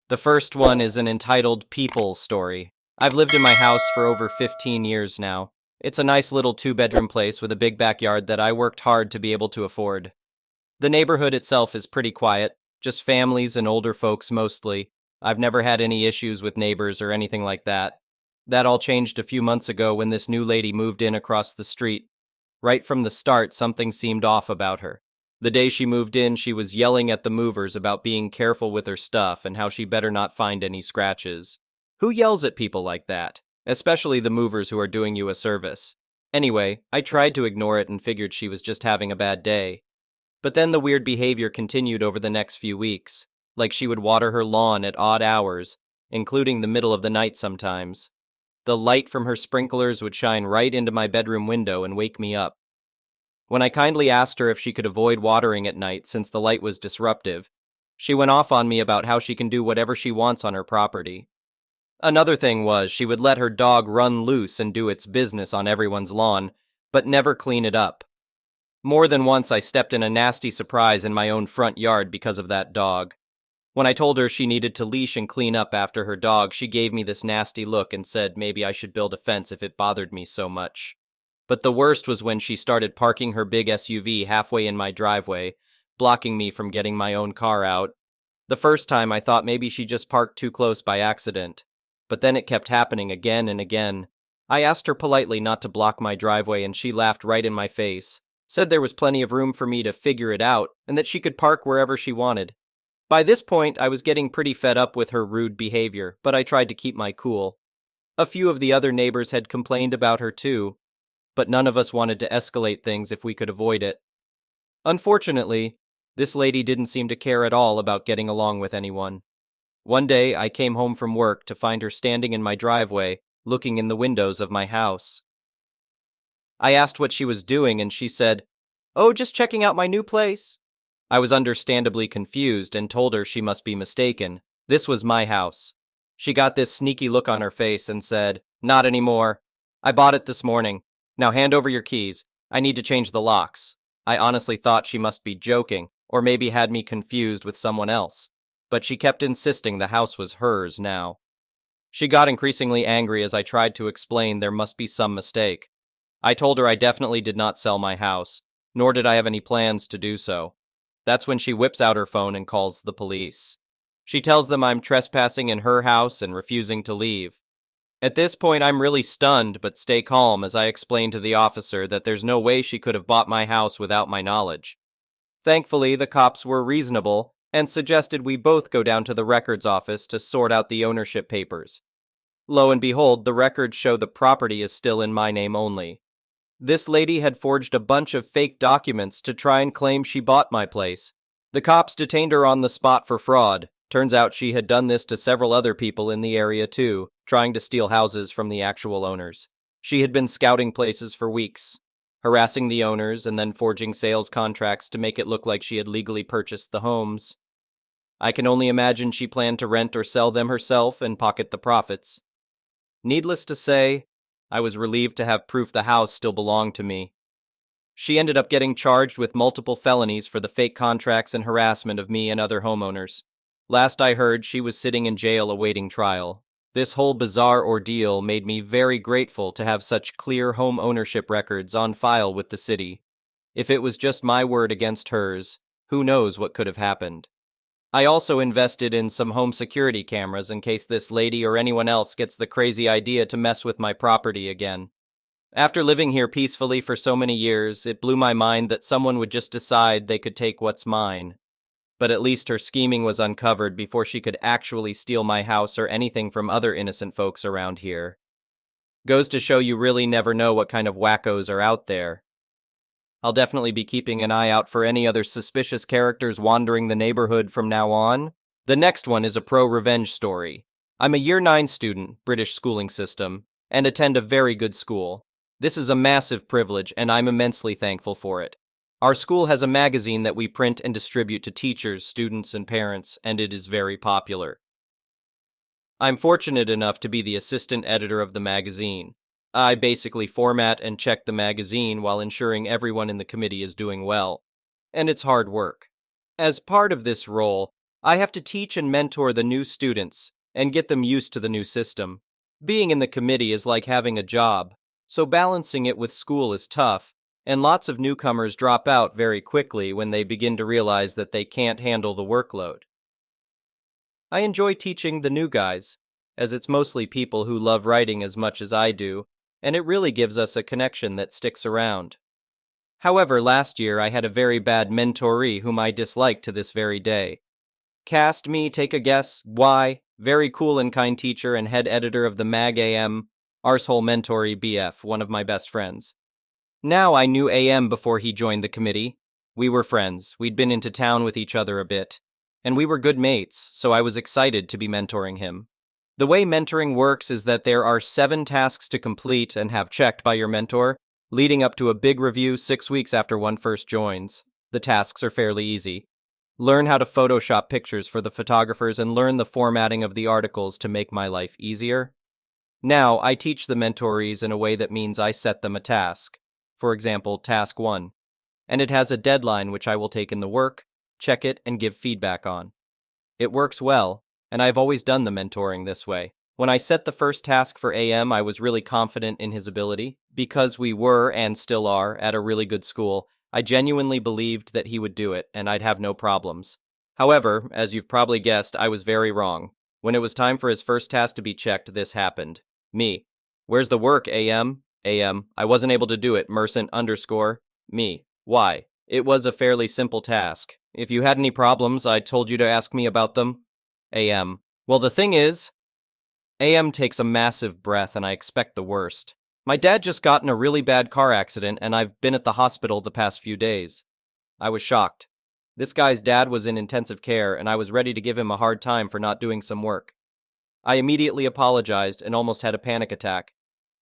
The first one is an entitled People story. I've lived in my house for over 15 years now. It's a nice little two-bedroom place with a big backyard that I worked hard to be able to afford. The neighborhood itself is pretty quiet, just families and older folks mostly. I've never had any issues with neighbors or anything like that. That all changed a few months ago when this new lady moved in across the street. Right from the start, something seemed off about her. The day she moved in, she was yelling at the movers about being careful with her stuff and how she better not find any scratches. Who yells at people like that? Especially the movers who are doing you a service. Anyway, I tried to ignore it and figured she was just having a bad day. But then the weird behavior continued over the next few weeks, like she would water her lawn at odd hours, including the middle of the night sometimes. The light from her sprinklers would shine right into my bedroom window and wake me up. When I kindly asked her if she could avoid watering at night since the light was disruptive, she went off on me about how she can do whatever she wants on her property. Another thing was she would let her dog run loose and do its business on everyone's lawn, but never clean it up. More than once I stepped in a nasty surprise in my own front yard because of that dog. When I told her she needed to leash and clean up after her dog, she gave me this nasty look and said maybe I should build a fence if it bothered me so much. But the worst was when she started parking her big SUV halfway in my driveway, blocking me from getting my own car out. The first time I thought maybe she just parked too close by accident, but then it kept happening again and again. I asked her politely not to block my driveway and she laughed right in my face, said there was plenty of room for me to figure it out and that she could park wherever she wanted. By this point, I was getting pretty fed up with her rude behavior, but I tried to keep my cool. A few of the other neighbors had complained about her too, but none of us wanted to escalate things if we could avoid it. Unfortunately, this lady didn't seem to care at all about getting along with anyone. One day, I came home from work to find her standing in my driveway, looking in the windows of my house. I asked what she was doing, and she said, "Oh, just checking out my new place." I was understandably confused and told her she must be mistaken. This was my house. She got this sneaky look on her face and said, "Not anymore. I bought it this morning. Now hand over your keys. I need to change the locks." I honestly thought she must be joking, or maybe had me confused with someone else. But she kept insisting the house was hers now. She got increasingly angry as I tried to explain there must be some mistake. I told her I definitely did not sell my house, nor did I have any plans to do so. That's when she whips out her phone and calls the police. She tells them I'm trespassing in her house and refusing to leave. At this point, I'm really stunned, but stay calm as I explain to the officer that there's no way she could have bought my house without my knowledge. Thankfully, the cops were reasonable and suggested we both go down to the records office to sort out the ownership papers. Lo and behold, the records show the property is still in my name only. This lady had forged a bunch of fake documents to try and claim she bought my place. The cops detained her on the spot for fraud. Turns out she had done this to several other people in the area too, trying to steal houses from the actual owners. She had been scouting places for weeks, harassing the owners and then forging sales contracts to make it look like she had legally purchased the homes. I can only imagine she planned to rent or sell them herself and pocket the profits. Needless to say, I was relieved to have proof the house still belonged to me. She ended up getting charged with multiple felonies for the fake contracts and harassment of me and other homeowners. Last I heard, she was sitting in jail awaiting trial. This whole bizarre ordeal made me very grateful to have such clear home ownership records on file with the city. If it was just my word against hers, who knows what could have happened. I also invested in some home security cameras in case this lady or anyone else gets the crazy idea to mess with my property again. After living here peacefully for so many years, it blew my mind that someone would just decide they could take what's mine. But at least her scheming was uncovered before she could actually steal my house or anything from other innocent folks around here. Goes to show you really never know what kind of wackos are out there. I'll definitely be keeping an eye out for any other suspicious characters wandering the neighborhood from now on. The next one is a pro-revenge story. I'm a Year 9 student, British schooling system, and attend a very good school. This is a massive privilege, and I'm immensely thankful for it. Our school has a magazine that we print and distribute to teachers, students, and parents, and it is very popular. I'm fortunate enough to be the assistant editor of the magazine. I basically format and check the magazine while ensuring everyone in the committee is doing well. And it's hard work. As part of this role, I have to teach and mentor the new students and get them used to the new system. Being in the committee is like having a job, so balancing it with school is tough, and lots of newcomers drop out very quickly when they begin to realize that they can't handle the workload. I enjoy teaching the new guys, as it's mostly people who love writing as much as I do, and it really gives us a connection that sticks around. However, last year I had a very bad mentoree whom I dislike to this very day. Cast me, take a guess, why? Very cool and kind teacher and head editor of the Mag AM, arsehole mentoree BF, one of my best friends. Now I knew AM before he joined the committee. We were friends, we'd been into town with each other a bit, and we were good mates, so I was excited to be mentoring him. The way mentoring works is that there are 7 tasks to complete and have checked by your mentor, leading up to a big review 6 weeks after one first joins. The tasks are fairly easy. Learn how to Photoshop pictures for the photographers and learn the formatting of the articles to make my life easier. Now, I teach the mentorees in a way that means I set them a task. For example, task 1. And it has a deadline which I will take in the work, check it, and give feedback on. It works well, and I've always done the mentoring this way. When I set the first task for AM, I was really confident in his ability. Because we were, and still are, at a really good school, I genuinely believed that he would do it, and I'd have no problems. However, as you've probably guessed, I was very wrong. When it was time for his first task to be checked, this happened. Me. Where's the work, AM? AM. I wasn't able to do it, Mercant _ me. Why? It was a fairly simple task. If you had any problems, I told you to ask me about them. AM. Well, the thing is... AM takes a massive breath, and I expect the worst. My dad just got in a really bad car accident, and I've been at the hospital the past few days. I was shocked. This guy's dad was in intensive care, and I was ready to give him a hard time for not doing some work. I immediately apologized and almost had a panic attack.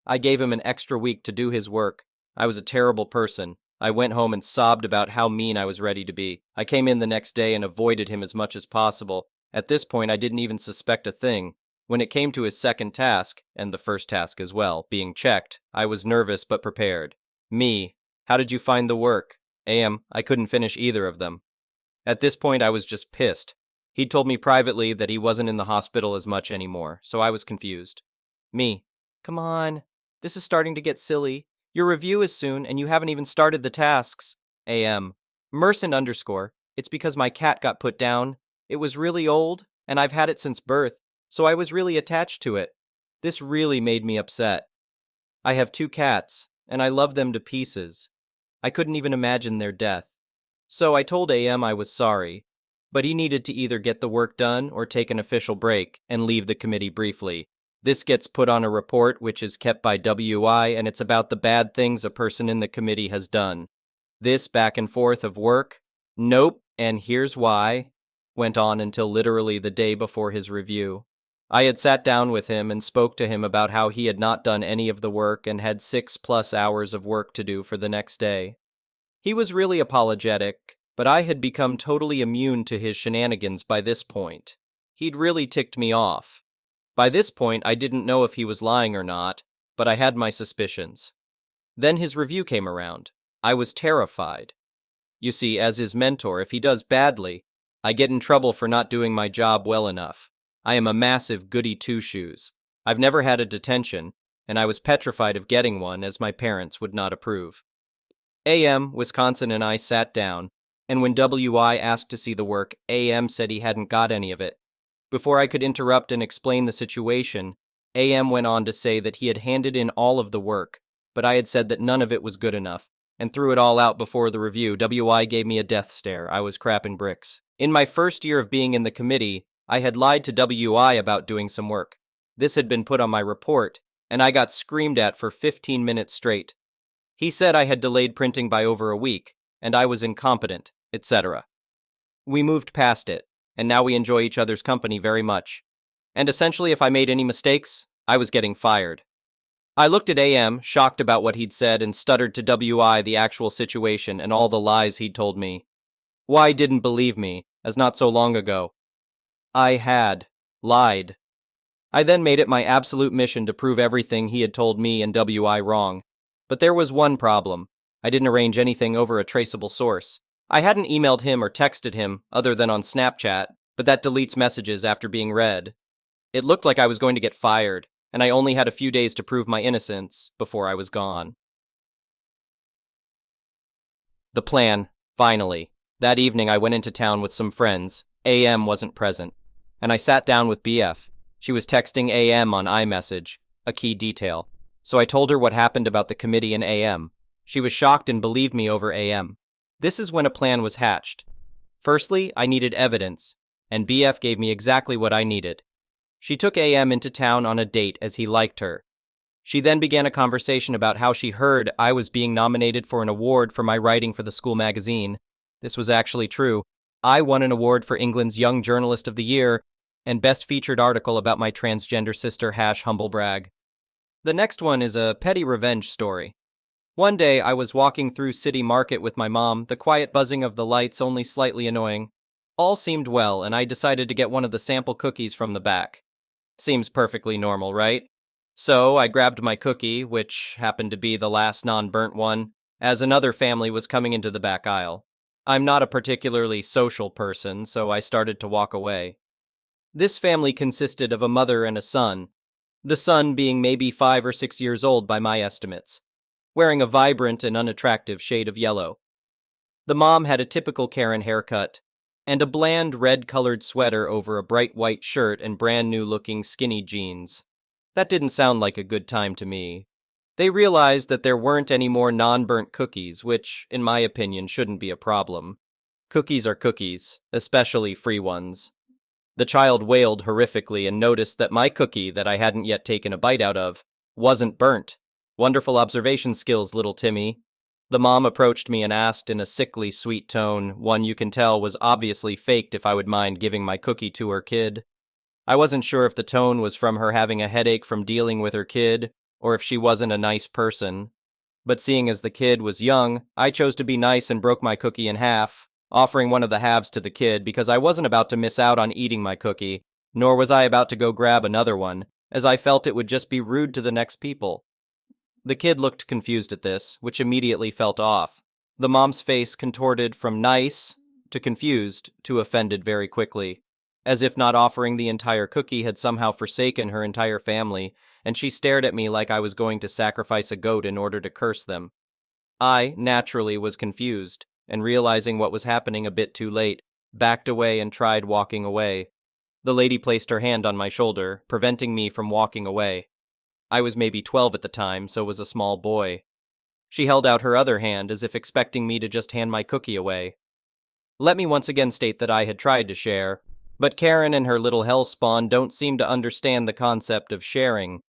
I gave him an extra week to do his work. I was a terrible person. I went home and sobbed about how mean I was ready to be. I came in the next day and avoided him as much as possible. At this point, I didn't even suspect a thing. When it came to his second task, and the first task as well, being checked, I was nervous but prepared. Me. How did you find the work? AM. I couldn't finish either of them. At this point, I was just pissed. He'd told me privately that he wasn't in the hospital as much anymore, so I was confused. Me. Come on. This is starting to get silly. Your review is soon, and you haven't even started the tasks. AM. Mercant _ it's because my cat got put down. It was really old, and I've had it since birth. So I was really attached to it. This really made me upset. I have 2 cats, and I love them to pieces. I couldn't even imagine their death. So I told AM I was sorry, but he needed to either get the work done or take an official break and leave the committee briefly. This gets put on a report which is kept by WI, and it's about the bad things a person in the committee has done. This back and forth of work, nope, and here's why, went on until literally the day before his review. I had sat down with him and spoke to him about how he had not done any of the work and had 6+ hours of work to do for the next day. He was really apologetic, but I had become totally immune to his shenanigans by this point. He'd really ticked me off. By this point, I didn't know if he was lying or not, but I had my suspicions. Then his review came around. I was terrified. You see, as his mentor, if he does badly, I get in trouble for not doing my job well enough. I am a massive goody two-shoes. I've never had a detention, and I was petrified of getting one as my parents would not approve. AM, Wisconsin and I sat down, and when WI asked to see the work, AM said he hadn't got any of it. Before I could interrupt and explain the situation, AM went on to say that he had handed in all of the work, but I had said that none of it was good enough, and threw it all out before the review. WI gave me a death stare. I was crapping bricks. In my first year of being in the committee, I had lied to WI about doing some work. This had been put on my report, and I got screamed at for 15 minutes straight. He said I had delayed printing by over a week, and I was incompetent, etc. We moved past it, and now we enjoy each other's company very much. And essentially, if I made any mistakes, I was getting fired. I looked at AM, shocked about what he'd said, and stuttered to WI the actual situation and all the lies he'd told me. Y didn't believe me, as not so long ago, I had lied. I then made it my absolute mission to prove everything he had told me and WI wrong. But there was one problem. I didn't arrange anything over a traceable source. I hadn't emailed him or texted him, other than on Snapchat, but that deletes messages after being read. It looked like I was going to get fired, and I only had a few days to prove my innocence before I was gone. The plan, finally. That evening I went into town with some friends. AM wasn't present, and I sat down with BF. She was texting AM on iMessage, a key detail. So I told her what happened about the committee and AM. She was shocked and believed me over AM. This is when a plan was hatched. Firstly, I needed evidence, and BF gave me exactly what I needed. She took AM into town on a date as he liked her. She then began a conversation about how she heard I was being nominated for an award for my writing for the school magazine. This was actually true. I won an award for England's Young Journalist of the Year and Best Featured Article about my transgender sister #humblebrag. The next one is a petty revenge story. One day I was walking through City Market with my mom, the quiet buzzing of the lights only slightly annoying. All seemed well, and I decided to get one of the sample cookies from the back. Seems perfectly normal, right? So I grabbed my cookie, which happened to be the last non-burnt one, as another family was coming into the back aisle. I'm not a particularly social person, so I started to walk away. This family consisted of a mother and a son, the son being maybe 5 or 6 years old by my estimates, wearing a vibrant and unattractive shade of yellow. The mom had a typical Karen haircut, and a bland red-colored sweater over a bright white shirt and brand-new-looking skinny jeans. That didn't sound like a good time to me. They realized that there weren't any more non-burnt cookies, which, in my opinion, shouldn't be a problem. Cookies are cookies, especially free ones. The child wailed horrifically and noticed that my cookie that I hadn't yet taken a bite out of wasn't burnt. Wonderful observation skills, little Timmy. The mom approached me and asked in a sickly sweet tone, one you can tell was obviously faked, if I would mind giving my cookie to her kid. I wasn't sure if the tone was from her having a headache from dealing with her kid, or if she wasn't a nice person. But seeing as the kid was young, I chose to be nice and broke my cookie in half, offering one of the halves to the kid because I wasn't about to miss out on eating my cookie, nor was I about to go grab another one, as I felt it would just be rude to the next people. The kid looked confused at this, which immediately felt off. The mom's face contorted from nice to confused to offended very quickly, as if not offering the entire cookie had somehow forsaken her entire family, and she stared at me like I was going to sacrifice a goat in order to curse them. I, naturally, was confused, and realizing what was happening a bit too late, backed away and tried walking away. The lady placed her hand on my shoulder, preventing me from walking away. I was maybe 12 at the time, so was a small boy. She held out her other hand as if expecting me to just hand my cookie away. Let me once again state that I had tried to share, but Karen and her little hellspawn don't seem to understand the concept of sharing,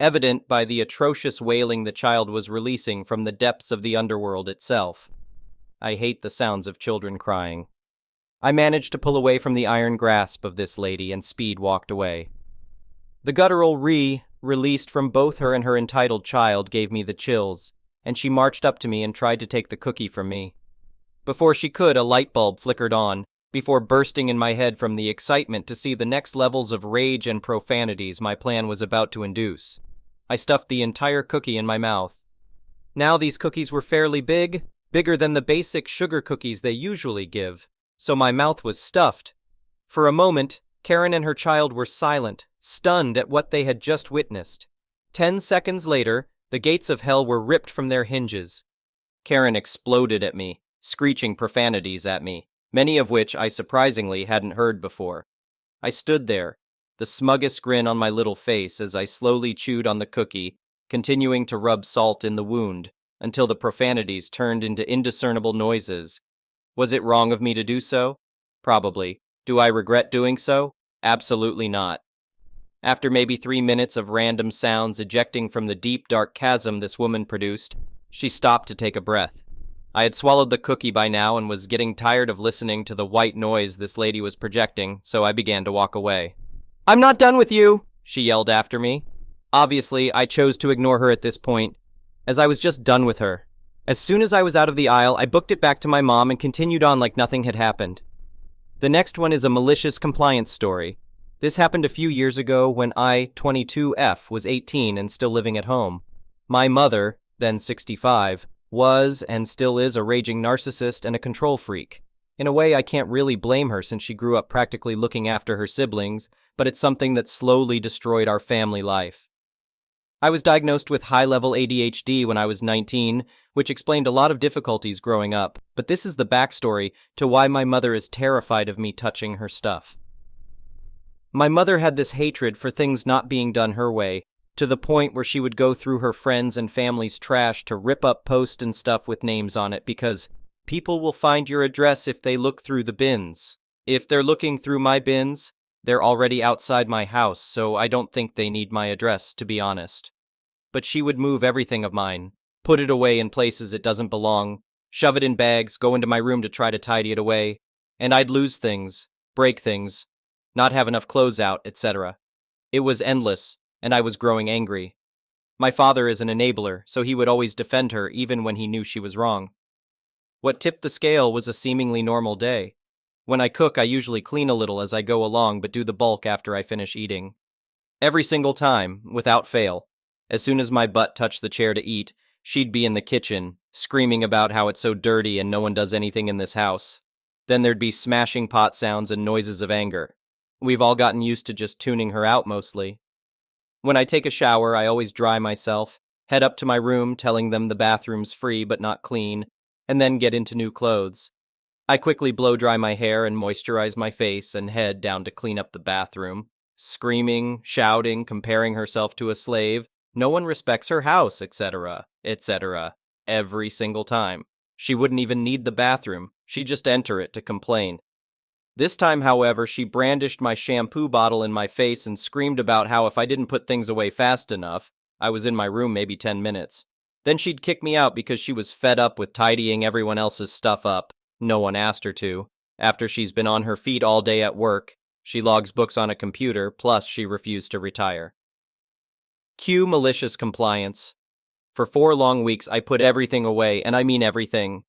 evident by the atrocious wailing the child was releasing from the depths of the underworld itself. I hate the sounds of children crying. I managed to pull away from the iron grasp of this lady and speed walked away. The guttural released from both her and her entitled child gave me the chills, and she marched up to me and tried to take the cookie from me. Before she could, a light bulb flickered on, before bursting in my head from the excitement to see the next levels of rage and profanities my plan was about to induce. I stuffed the entire cookie in my mouth. Now these cookies were fairly big, bigger than the basic sugar cookies they usually give, so my mouth was stuffed. For a moment, Karen and her child were silent, stunned at what they had just witnessed. 10 seconds later, the gates of hell were ripped from their hinges. Karen exploded at me, screeching profanities at me, many of which I surprisingly hadn't heard before. I stood there, the smuggest grin on my little face as I slowly chewed on the cookie, continuing to rub salt in the wound, until the profanities turned into indiscernible noises. Was it wrong of me to do so? Probably. Do I regret doing so? Absolutely not. After maybe 3 minutes of random sounds ejecting from the deep, dark chasm this woman produced, she stopped to take a breath. I had swallowed the cookie by now and was getting tired of listening to the white noise this lady was projecting, so I began to walk away. "I'm not done with you!" she yelled after me. Obviously, I chose to ignore her at this point, as I was just done with her. As soon as I was out of the aisle, I booked it back to my mom and continued on like nothing had happened. The next one is a malicious compliance story. This happened a few years ago when I, 22F, was 18 and still living at home. My mother, then 65, was and still is a raging narcissist and a control freak. In a way, I can't really blame her since she grew up practically looking after her siblings, but it's something that slowly destroyed our family life. I was diagnosed with high-level ADHD when I was 19, which explained a lot of difficulties growing up, but this is the backstory to why my mother is terrified of me touching her stuff. My mother had this hatred for things not being done her way, to the point where she would go through her friends' and family's trash to rip up posts and stuff with names on it because people will find your address if they look through the bins. If they're looking through my bins, they're already outside my house, so I don't think they need my address, to be honest. But she would move everything of mine, put it away in places it doesn't belong, shove it in bags, go into my room to try to tidy it away, and I'd lose things, break things, not have enough clothes out, etc. It was endless, and I was growing angry. My father is an enabler, so he would always defend her even when he knew she was wrong. What tipped the scale was a seemingly normal day. When I cook, I usually clean a little as I go along but do the bulk after I finish eating. Every single time, without fail, as soon as my butt touched the chair to eat, she'd be in the kitchen, screaming about how it's so dirty and no one does anything in this house. Then there'd be smashing pot sounds and noises of anger. We've all gotten used to just tuning her out mostly. When I take a shower, I always dry myself, head up to my room telling them the bathroom's free but not clean, and then get into new clothes. I quickly blow dry my hair and moisturize my face and head down to clean up the bathroom. Screaming, shouting, comparing herself to a slave, no one respects her house, etc., etc., every single time. She wouldn't even need the bathroom, she'd just enter it to complain. This time, however, she brandished my shampoo bottle in my face and screamed about how if I didn't put things away fast enough, I was in my room maybe 10 minutes. Then she'd kick me out because she was fed up with tidying everyone else's stuff up. No one asked her to. After she's been on her feet all day at work, she logs books on a computer, plus she refused to retire. Cue malicious compliance. For 4 long weeks, I put everything away, and I mean everything.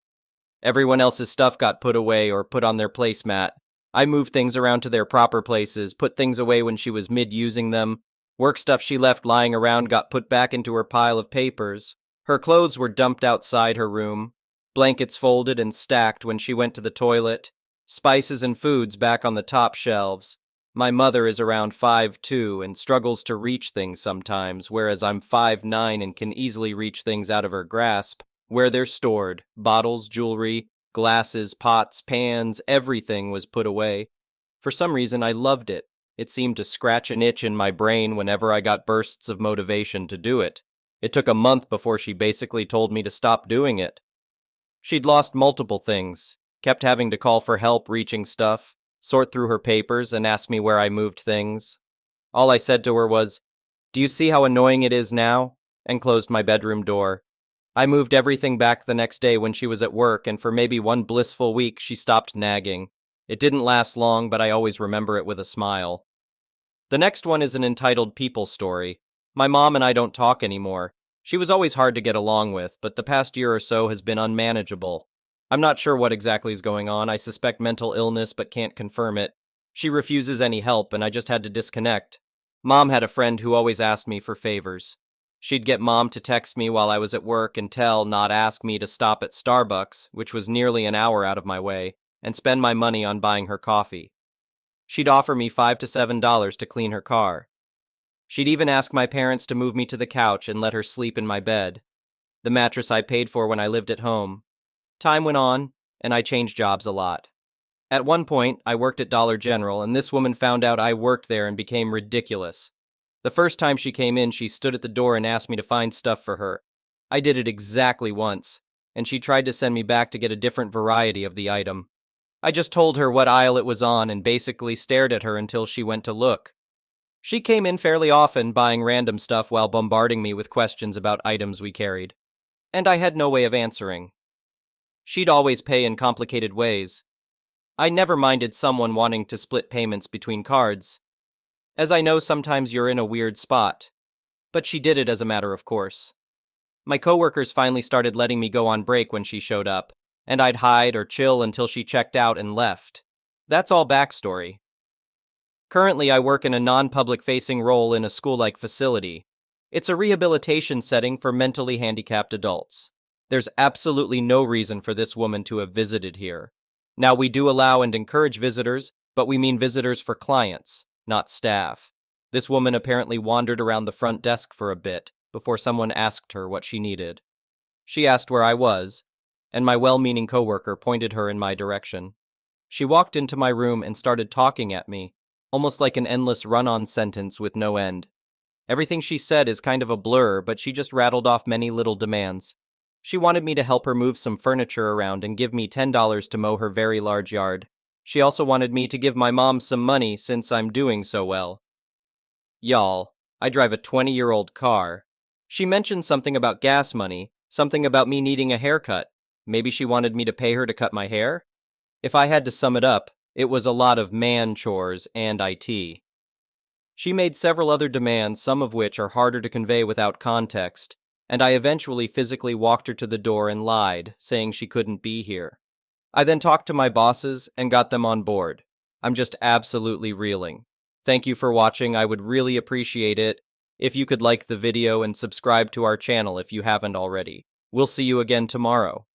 Everyone else's stuff got put away or put on their placemat. I moved things around to their proper places, put things away when she was mid-using them. Work stuff she left lying around got put back into her pile of papers. Her clothes were dumped outside her room. Blankets folded and stacked when she went to the toilet. Spices and foods back on the top shelves. My mother is around 5'2" and struggles to reach things sometimes, whereas I'm 5'9" and can easily reach things out of her grasp, where they're stored. Bottles, jewelry, glasses, pots, pans, everything was put away. For some reason, I loved it. It seemed to scratch an itch in my brain whenever I got bursts of motivation to do it. It took a month before she basically told me to stop doing it. She'd lost multiple things, kept having to call for help reaching stuff, sort through her papers, and ask me where I moved things. All I said to her was, "Do you see how annoying it is now?" and closed my bedroom door. I moved everything back the next day when she was at work, and for maybe 1 blissful week, she stopped nagging. It didn't last long, but I always remember it with a smile. The next one is an entitled people story. My mom and I don't talk anymore. She was always hard to get along with, but the past year or so has been unmanageable. I'm not sure what exactly is going on. I suspect mental illness, but can't confirm it. She refuses any help, and I just had to disconnect. Mom had a friend who always asked me for favors. She'd get Mom to text me while I was at work and not ask me to stop at Starbucks, which was nearly an hour out of my way, and spend my money on buying her coffee. She'd offer me $5 to $7 to clean her car. She'd even ask my parents to move me to the couch and let her sleep in my bed, the mattress I paid for when I lived at home. Time went on, and I changed jobs a lot. At one point, I worked at Dollar General, and this woman found out I worked there and became ridiculous. The first time she came in, she stood at the door and asked me to find stuff for her. I did it exactly once, and she tried to send me back to get a different variety of the item. I just told her what aisle it was on and basically stared at her until she went to look. She came in fairly often, buying random stuff while bombarding me with questions about items we carried. And I had no way of answering. She'd always pay in complicated ways. I never minded someone wanting to split payments between cards, as I know sometimes you're in a weird spot. But she did it as a matter of course. My coworkers finally started letting me go on break when she showed up, and I'd hide or chill until she checked out and left. That's all backstory. Currently, I work in a non-public facing role in a school-like facility. It's a rehabilitation setting for mentally handicapped adults. There's absolutely no reason for this woman to have visited here. Now, we do allow and encourage visitors, but we mean visitors for clients, not staff. This woman apparently wandered around the front desk for a bit before someone asked her what she needed. She asked where I was, and my well-meaning coworker pointed her in my direction. She walked into my room and started talking at me, almost like an endless run-on sentence with no end. Everything she said is kind of a blur, but she just rattled off many little demands. She wanted me to help her move some furniture around and give me $10 to mow her very large yard. She also wanted me to give my mom some money since I'm doing so well. Y'all, I drive a 20-year-old car. She mentioned something about gas money, something about me needing a haircut. Maybe she wanted me to pay her to cut my hair? If I had to sum it up, it was a lot of man chores and IT. She made several other demands, some of which are harder to convey without context, and I eventually physically walked her to the door and lied, saying she couldn't be here. I then talked to my bosses and got them on board. I'm just absolutely reeling. Thank you for watching. I would really appreciate it if you could like the video and subscribe to our channel if you haven't already. We'll see you again tomorrow.